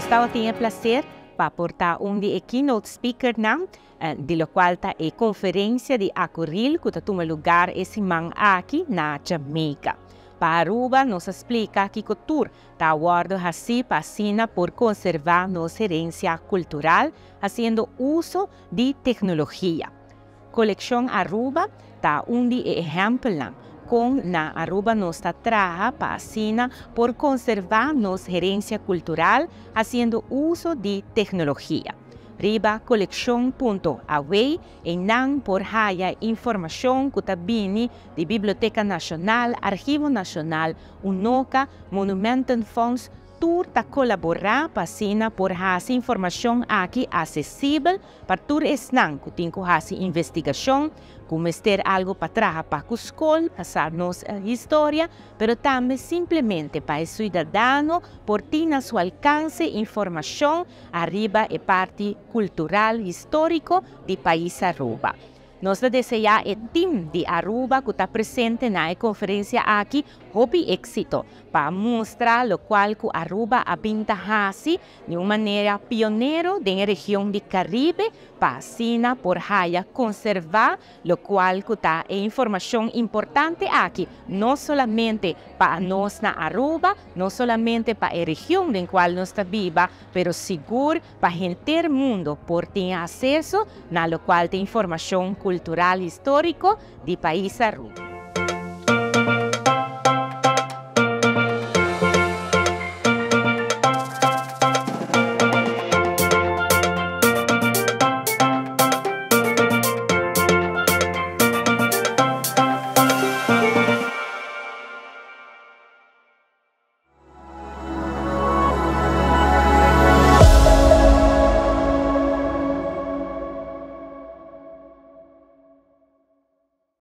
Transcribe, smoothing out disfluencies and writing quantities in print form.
Gustavo tem o prazer para portar de keynote speaker de lo qual é conferência de Akuril que toma lugar esse man aqui na Jamaica. Para Aruba nos explica que cultura está guardo assim para por conservar nossa herência cultural, fazendo uso de tecnologia. Coleção Aruba está de exemplo com na Aruba nos trabalha para por conservar nossa herência cultural, fazendo uso de tecnologia. Riba coleção.away e não por haya informação que também de Biblioteca Nacional, Arquivo Nacional, UNOCA, Monumental Funds, tudo está colaborar para por essa informação aqui acessível para todos os que têm essa investigação, como ter algo para trás para a escola, passar nossa história, mas também simplesmente para o cidadão, por ter na seu alcance informação arriba e parte cultural histórico do país Aruba. Nós desejamos o time de Aruba que está presente na conferência aqui, houve êxito para mostrar o qual que Aruba habita de uma maneira pioneira na região do Caribe, para por conservar o qual que está informação importante aqui, não somente para nós na Aruba, não somente para a região em qual nós vivemos, mas seguro para o inteiro mundo por ter acesso na qual tem informação cultural histórico do país Aruba.